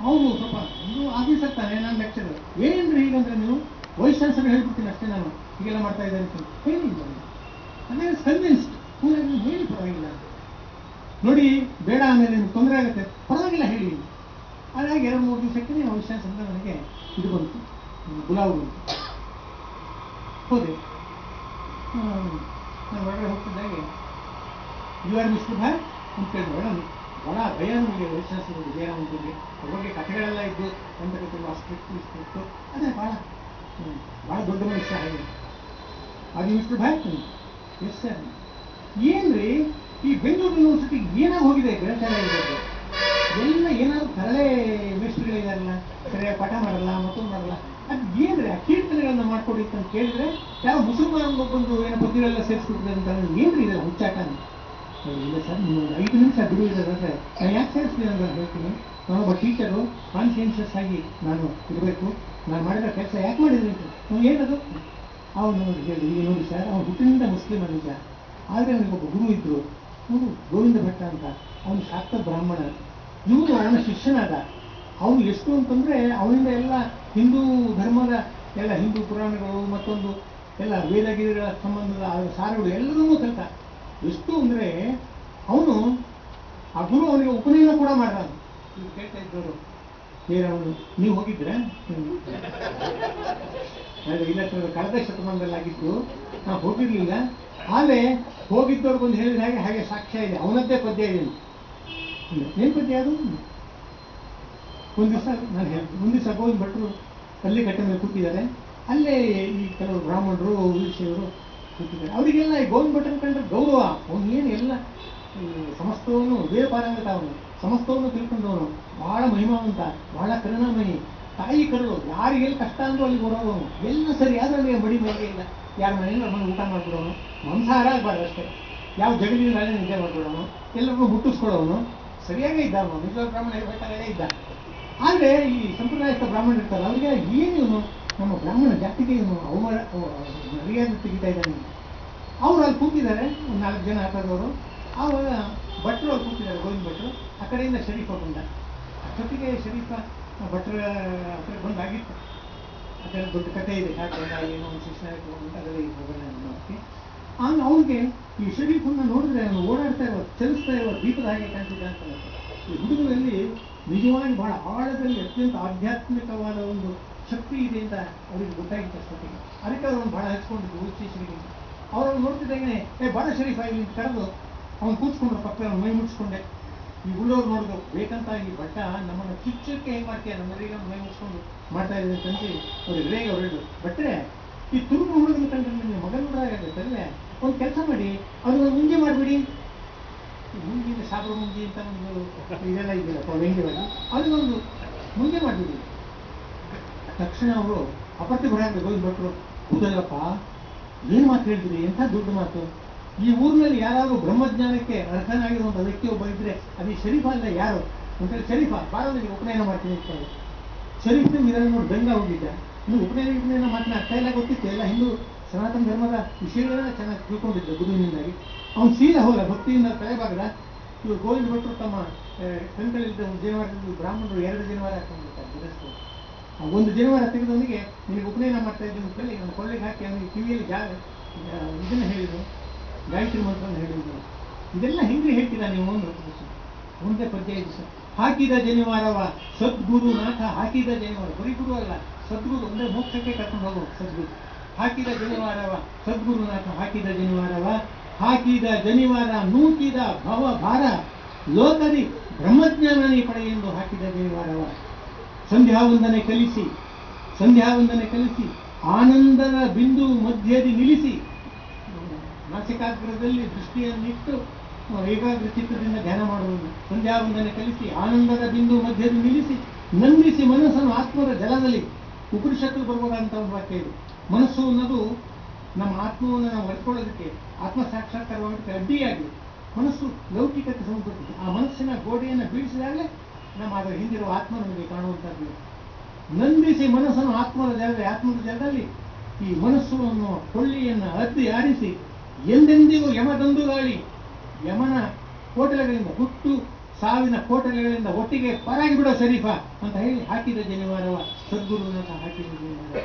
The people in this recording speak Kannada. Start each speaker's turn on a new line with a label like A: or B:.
A: ಅವನು ಸ್ವಲ್ಪ ಒಂದು ಆಫೀಸರ್ ತಾನೆ, ನಾನು ಲೆಕ್ಚರರ್. ಏನ್ರಿ ಹೀಗಂದ್ರೆ ನೀವು ವೈಸ್ ಚಾನ್ಸಲರ್ ಹೇಳ್ಬಿಡ್ತೀನಿ ಅಷ್ಟೇ, ನಾನು ಹೀಗೆಲ್ಲ ಮಾಡ್ತಾ ಇದ್ದಾರೆ ಅಂತ ಹೇಳಿಲ್ಲ. ಅದೇ ಕನ್ವಿನ್ಸ್ಡ್ ಹೇಳಿ ಪರವಾಗಿಲ್ಲ ನೋಡಿ, ಬೇಡ ಆಮೇಲೆ ನಿಮ್ಗೆ ತೊಂದರೆ ಆಗುತ್ತೆ, ಪರವಾಗಿಲ್ಲ ಹೇಳಿ. ಹಾಗಾಗಿ 2-3 ದಿವಸಕ್ಕೆ ವೈಸ್ ಚಾನ್ಸಲರ್ ನನಗೆ ಇದು ಬಂತು, ಗುಲಾಬ್ ಬಂತು. ಹೋದೆ, ನಾನು ಹೊರಗಡೆ ಹೋಗ್ತಿದ್ದಾಗೆ ಯು ಆರ್ ಮಿಸ್ಟರ್ ಭಾಯ್ ಅಂತ ಕೇಳಿದ್ರು. ಮೇಡಮ್ ಬಹಳ ಭಯ ನಮಗೆ ವೈಸ್ ಚಾನ್ಸಲರ್ ವಿಜಯರಾಮಂತರಿಗೆ, ಅವ್ರ ಬಗ್ಗೆ ಕಥೆಗಳೆಲ್ಲ ಇದ್ದು ಅಂತ ಗೊತ್ತಿಲ್ಲ, ಸ್ಟ್ರಿಕ್ಟ್ ಅದೇ ಭಾಳ ದೊಡ್ಡ ಮನುಷ್ಯ. ಹಾಗೆ ಅದು ಮಿಸ್ಟರ್ ಭಾಯ್ ಎಸ್ ಸರ್. ಏನ್ರಿ ಈ ಬೆಂಗಳೂರು ಯೂನಿವರ್ಸಿಟಿಗೆ ಏನಾಗಿ ಹೋಗಿದೆ ಗ್ರಂಥಾಲಯದಲ್ಲಿ? ಎಲ್ಲ ಏನಾದ್ರು ತರಳೆ ಮೇಸ್ಟ್ರಿಗಳಿದಾರಲ್ಲ, ಸರಿಯಾಗಿ ಪಾಠ ಮಾಡಲ್ಲ, ಮತ್ತೊಂದು ಮಾಡಲ್ಲ. ಅದು ಏನ್ರಿ ಆ ಕೀರ್ತನೆಗಳನ್ನ ಮಾಡ್ಕೊಡಿ ಅಂತ ಕೇಳಿದ್ರೆ ಯಾವ ಮುಸಲ್ಮಾನ ಬಂದು ಏನೋ ಪದ್ಯಗಳೆಲ್ಲ ಸೇರಿಸ್ಬಿಟ್ಟಿದೆ ಅಂತ ಏನ್ರಿ ಇದೆಲ್ಲ ಹುಚ್ಚಾಟ? ಇಲ್ಲ ಸರ್, ನೀವು 5 ನಿಮಿಷ ಬಿಡು ಇರೋದಂದ್ರೆ ನಾನು ಯಾಕೆ ಸೇರಿಸ್ತೀನಿ ಅಂತ ಹೇಳ್ತೀನಿ. ನಾನೊಬ್ಬ ಟೀಚರು, ಕಾನ್ಶಿಯನ್ಷಿಯಸ್ ಆಗಿ ನಾನು ಇರಬೇಕು, ನಾನು ಮಾಡಿರೋ ಕೆಲಸ ಯಾಕೆ ಮಾಡಿದ್ರಿ ಅಂತ. ನಾವು ಏನದು ಅವನು ಹೇಳಿ, ನೋಡಿ ಸರ್, ಅವನು ಹುಟ್ಟಿನಿಂದ ಮುಸ್ಲಿಮ್ ನಿಜ, ಆದರೆ ಅವನಿಗೊಬ್ಬ ಗುರು ಇದ್ರು, ಗೋವಿಂದ ಭಟ್ಟ ಅಂತ, ಅವನು ಶಾಕ್ತ ಬ್ರಾಹ್ಮಣ, ಇವನು ಅವನ ಶಿಷ್ಯನಾದ. ಅವನು ಎಷ್ಟು ಅಂತಂದ್ರೆ ಅವನಿಂದ ಎಲ್ಲ ಹಿಂದೂ ಧರ್ಮದ ಎಲ್ಲ ಹಿಂದೂ ಪುರಾಣಗಳು ಮತ್ತೊಂದು ಎಲ್ಲ ವೇದಗಿರಿಗಳ ಸಂಬಂಧದ ಸಾರಗಳು ಎಲ್ಲವನ್ನೂ ಕಲಿತ. ಎಷ್ಟು ಅಂದ್ರೆ ಅವನು ಆ ಗುರು ಅವನಿಗೆ ಉಪನಯನ ಕೂಡ ಮಾಡ. ಇವ್ರು ಕೇಳ್ತಾ ಇದ್ದವರು, ಅವನು ನೀವು ಹೋಗಿದ್ರೆ ಇಲ್ಲ ಸರ್, ಕಳೆದ ಶತಮಾನದಲ್ಲಾಗಿತ್ತು, ನಾವು ಹೋಗಿರ್ಲಿಲ್ಲ. ಆದರೆ ಹೋಗಿದ್ದವ್ರು ಬಂದು ಹೇಳಿದ ಹಾಗೆ ಸಾಕ್ಷ್ಯ ಇದೆ, ಅವನದ್ದೇ ಪದ್ಯ ಇದೆ. ಏನ್ ಪದ್ಯ ಅದು? ಒಂದು ದಿವಸ ಗೋವಿಂದ ಭಟ್ರು ಅಲ್ಲಿ ಕಟ್ಟೆ ಮೇಲೆ ಕೂತಿದ್ದಾರೆ. ಅಲ್ಲೇ ಈ ಕೆಲವರು ಬ್ರಾಹ್ಮಣರು ವೀರಶೈವರು ಕೂತಿದ್ದಾರೆ. ಅವರಿಗೆಲ್ಲ ಈ ಗೋವಿಂದ ಭಟ್ರನ ಕಂಡ್ರೆ ಗೌರವ. ಅವನು ಏನು ಎಲ್ಲ ಸಮಸ್ತವನ್ನು ವೇದಪಾರಂಗತ, ಅವನು ಸಮಸ್ತವನ್ನು ತಿಳ್ಕೊಂಡವನು, ಬಹಳ ಮಹಿಮಾವಂತ, ಬಹಳ ಕರುಣಾಮಯಿ, ತಾಯಿ ಕರುಳು. ಯಾರಿಗೆಲ್ಲ ಕಷ್ಟ ಅಂದ್ರೂ ಅಲ್ಲಿ ಬರೋವನು, ಎಲ್ಲ ಸರಿ ಆದ್ರೆ ಮಡಿ ಮೇಲೆ ಇಲ್ಲ, ಯಾರ ಮನೆಯಿಂದ ಮನೆ ಊಟ ಮಾಡ್ಬಿಡೋನು, ಮಾಂಸಾಹಾರ ಆಗಬಾರ್ದು ಅಷ್ಟೇ, ಯಾವ ಜಗಲಿನ ಮೇಲೆ ನಿದ್ದೆ ಮಾಡ್ಬಿಡೋನು, ಎಲ್ಲರನ್ನೂ ಮುಟ್ಟಿಸ್ಕೊಡೋನು, ಸರಿಯಾಗೇ ಇದ್ದ ಅವನು. ನಿಜವಾದ ಬ್ರಾಹ್ಮಣ ಇರಬೇಕಾಗೇ ಇದ್ದ. ಆದರೆ ಈ ಸಂಪ್ರದಾಯಸ್ಥ ಬ್ರಾಹ್ಮಣ ಇರ್ತಾರೆ, ಅವರಿಗೆ ಏನು ನಮ್ಮ ಬ್ರಾಹ್ಮಣ ಜಾತಿಗೆ ಇವನು ಮರ್ಯಾದೆ ತೆಗಿತಾ ಇದ್ದಾನೆ. ಅವ್ರು ಅಲ್ಲಿ ಕೂತಿದ್ದಾರೆ, ಒಂದು 4 ಜನ ಹಾಕೋದವರು. ಆವಾಗ ಭಟ್ರು ಅಲ್ಲಿ ಕೂತಿದ್ದಾರೆ, ಗೋವಿಂದ ಭಟ್ರು. ಆ ಕಡೆಯಿಂದ ಶರೀಫ ಬಂದ. ಅಷ್ಟೊತ್ತಿಗೆ ಶರೀಫ ಭಟ್ರ ಹತ್ರ ಬಂದಾಗಿತ್ತು. ಆ ಕಡೆ ದೊಡ್ಡ ಕಥೆ ಇದೆ, ಯಾಕೆ ಏನೋ ಒಂದು ಶಿಕ್ಷಣ ಅಂತ ಅದರಲ್ಲಿ ಹೋಗೋಣ. ಆಗ ಅವ್ರಿಗೆ ಈ ಶರೀಫನ್ನ ನೋಡಿದ್ರೆ ಅವನು ಓಡಾಡ್ತಾ ಇರೋ, ಚಲಿಸ್ತಾ ಇರೋ ದೀಪದ ಹಾಗೆ ಕಾಣ್ತಿದ್ದ ಅಂತ. ಈ ಹುಡುಗರಲ್ಲಿ ನಿಜವಾಗಿ ಬಹಳ ಆಳದಲ್ಲಿ ಅತ್ಯಂತ ಆಧ್ಯಾತ್ಮಿಕವಾದ ಒಂದು ಶಕ್ತಿ ಇದೆ ಅಂತ ಅವರಿಗೆ ಗೊತ್ತಾಗಿತ್ತು ಅಷ್ಟೊತ್ತಿಗೆ. ಅದಕ್ಕೆ ಅವ್ರನ್ನ ಬಹಳ ಹಚ್ಕೊಂಡಿದ್ದು ಉಚ್ಚೇಶ್ವರಿಗೆ. ಅವ್ರವ್ರು ನೋಡ್ತಿದ್ದಾಗೇನೆ ಬಹಳ ಶರೀಫ್ ಆಗಿ ಕರೆದು ಅವ್ನು ಕೂತ್ಕೊಂಡ್ರು ಪಕ್ಕ, ಅವ್ನು ಮೈ ಮುಚ್ಕೊಂಡೆ. ಈ ಉಳ್ಳೋರು ನೋಡಿದ್ರು, ಬೇಕಂತ ಈ ಭಟ್ಟ ನಮ್ಮನ್ನು ಚುಚ್ಚಕ್ಕೆ ಹೆಂಗೆ ಮಾಡ್ತೀಯ, ನಮ್ಮರಿಗೆ ಮೈ ಮುಚ್ಕೊಂಡು ಮಾಡ್ತಾ ಇದ್ದಾರೆ ಅಂತಂದು ಅವ್ರಿಗೆ ರೇಗ ಅವ್ರು ಹೇಳಿದ್ರು. ಭಟ್ರೆ, ಈ ತುರುಬು ಹುಡುಗನ ಕಂಡ್ರೆ ನಿಮ್ಮ ಮಗನ ನೋಡಾಗತ್ತಂದ್ರೆ ಒಂದು ಕೆಲಸ ಮಾಡಿ, ಅವ್ರಿಗೆ ಮುಂಜೆ ಮಾಡಿಬಿಡಿ. ಮುಂಜಿನ ಸಾಬ್ರ ಮುಂಜಿ ಅಂತ ಒಂದು ಇದೆಲ್ಲ ಇದೆಯಲ್ಲಪ್ಪ ವ್ಯಂಗ್ಯವಾಗಿ, ಅದನ್ನೊಂದು ಮುಂಜೆ ಮಾಡಿಬಿಡಿ. ತಕ್ಷಣ ಅವರು ಅಪರ್ತಿಭರಾಗ ಗೋವಿಂದ ಭಟ್ರು, ಹೌದಲ್ಲಪ್ಪ, ಏನು ಮಾತು ಹೇಳ್ತೀರಿ, ಎಂಥ ದೊಡ್ಡ ಮಾತು. ಈ ಊರಿನಲ್ಲಿ ಯಾರಾದ್ರೂ ಬ್ರಹ್ಮಜ್ಞಾನಕ್ಕೆ ಅರ್ಹನಾಗಿರುವಂಥ ವ್ಯಕ್ತಿ ಒಬ್ಬ ಇದ್ರೆ ಅದು ಈ ಶರೀಫ ಅಲ್ಲ ಯಾರು ಅಂತೇಳಿ, ಶರೀಫ ಬಾರವನಿಗೆ ಉಪನಯನ ಮಾಡ್ತೀನಿ ಅಂತ ಹೇಳಿ. ಶರೀಫ್ ಇದನ್ನು ನೋಡಿ ಗಂಗಾ ಹೋಗಿದ್ದ. ಇನ್ನು ಉಪನಯನ ಮಾತನಾಡ್ತಾ ಇಲ್ಲ, ಗೊತ್ತಿತ್ತು ಎಲ್ಲ ಹಿಂದೂ ಸನಾತನ ಧರ್ಮದ ವಿಷಯಗಳನ್ನ ಚೆನ್ನಾಗಿ ತಿಳ್ಕೊಂಡಿದ್ದ ಗುರುವಿನಿಂದಾಗಿ. ಅವನು ಸೀದಾ ಹೋದ ಭಕ್ತಿಯಿಂದ ತಲೆಬಾಗದ. ಇವರು ಗೋವಿಂದ ಭಟ್ರು ತಮ್ಮ ಕಣ್ಗಳಿದ್ದ ಒಂದು ಜನಿವಾರದಲ್ಲಿ ಬ್ರಾಹ್ಮಣರು 2 ಜನಿವಾರ ಹಾಕೊಂಡಿರ್ತಾರೆ ಗಿರಸ್ತರು. ಆ ಒಂದು ಜನಿವಾರ ತೆಗೆದವನಿಗೆ ನಿನಗೆ ಉಪನಯನ ಮಾಡ್ತಾ ಇದ್ದೀನಿ ಅಂತ ಹೇಳಿ ಅವನು ಕೊಳ್ಳೆಗೆ ಹಾಕಿ ಅವನಿಗೆ ಕಿವಿಯಲ್ಲಿ ಇದನ್ನು ಹೇಳಿದ್ರು, ಗಾಯತ್ರಿ ಮಂತ್ರವನ್ನು ಹೇಳಿದ್ರು. ಇದೆಲ್ಲ ಹೆಂಗೆ ಹೇಳ್ತೀರಾ ನೀವು? ಮುಂದೆ ಪದ್ಯ ಇದೆ ಸರ್. ಹಾಕಿದ ಜನಿವಾರವ ಸದ್ಗುರುನಾಥ, ಹಾಕಿದ ಜನಿವಾರ, ಬರೀ ಗುರು ಅಲ್ಲ, ಸದ್ಗುರು ಅಂದರೆ ಮೋಕ್ಷಕ್ಕೆ ಕರ್ಕೊಂಡು ಹೋಗೋ ಸದ್ಗುರು. ಹಾಕಿದ ಜನಿವಾರವ ಸದ್ಗುರುನಾಥ, ಹಾಕಿದ ಜನಿವಾರವ, ಹಾಕಿದ ಜನಿವಾರ ನೂಕಿದ ಭವ ಭಾರ, ಲೋಕದಿ ಬ್ರಹ್ಮಜ್ಞಾನನೇ ಪಡೆಯೆಂದು ಹಾಕಿದ ಜನಿವಾರವ. ಸಂಧ್ಯಾವಂದನೆ ಕಲಿಸಿ ಆನಂದದ ಬಿಂದು ಮಧ್ಯದಿ ನಿಲ್ಲಿಸಿ, ನಾಸಿಕಾಗ್ರದಲ್ಲಿ ದೃಷ್ಟಿಯನ್ನಿಟ್ಟು ಏಕಾಗ್ರ ಚಿತ್ತದಿಂದ ಧ್ಯಾನ ಮಾಡುವುದು. ಸಂಧ್ಯಾವಂದನೆ ಕಲಿಸಿ ಆನಂದದ ಬಿಂದು ಮಧ್ಯದಿ ನಿಲ್ಲಿಸಿ, ನಂದಿಸಿ ಮನಸ್ಸನ್ನು ಆತ್ಮದ ಜಲದಲ್ಲಿ. ಉಪನಿಷತ್ತು ಬರುವಂಥ ಒಂದು ವಾಕ್ಯ ಇದು. ಮನಸ್ಸು ಅನ್ನೋದು ನಮ್ಮ ಆತ್ಮವನ್ನು ನಾವು ಅರ್ಕೊಳ್ಳೋದಕ್ಕೆ, ಆತ್ಮ ಸಾಕ್ಷಾತ್ಕಾರವಾಗೋದಕ್ಕೆ ಅಡ್ಡಿಯಾಗಿದೆ. ಮನಸ್ಸು ಲೌಕಿಕತೆ ಸಂಬಂಧಪಟ್ಟಿದೆ. ಆ ಮನಸ್ಸಿನ ಗೋಡೆಯನ್ನು ಬೀಳಿಸಿದಾಗಲೇ ನಮ್ಮ ಅದರ ಹಿಂದಿರುವ ಆತ್ಮ ನಮಗೆ ಕಾಣುವಂಥದ್ದು. ನಂದಿಸಿ ಮನಸ್ಸನ್ನು ಆತ್ಮದ ಜಲದಲ್ಲಿ ಈ ಮನಸ್ಸು ಅನ್ನುವ ಕೊಳ್ಳಿಯನ್ನು ಅದ್ದಿ ಆರಿಸಿ, ಎಂದೆಂದಿಗೂ ಯಮದಂದುಗಾಳಿ, ಯಮನ ಕೋಟಲೆಗಳಿಂದ ಹುಟ್ಟು ಸಾವಿನ ಕೋಟಲೆಗಳಿಂದ ಒಟ್ಟಿಗೆ ಪರಾಗಿ ಬಿಡೋ ಶರೀಫ ಅಂತ ಹೇಳಿ ಹಾಕಿದ ಜನಿವಾರವ ಸದ್ಗುರುವಿನ ಹಾಕಿದ ಜನಿವಾರ.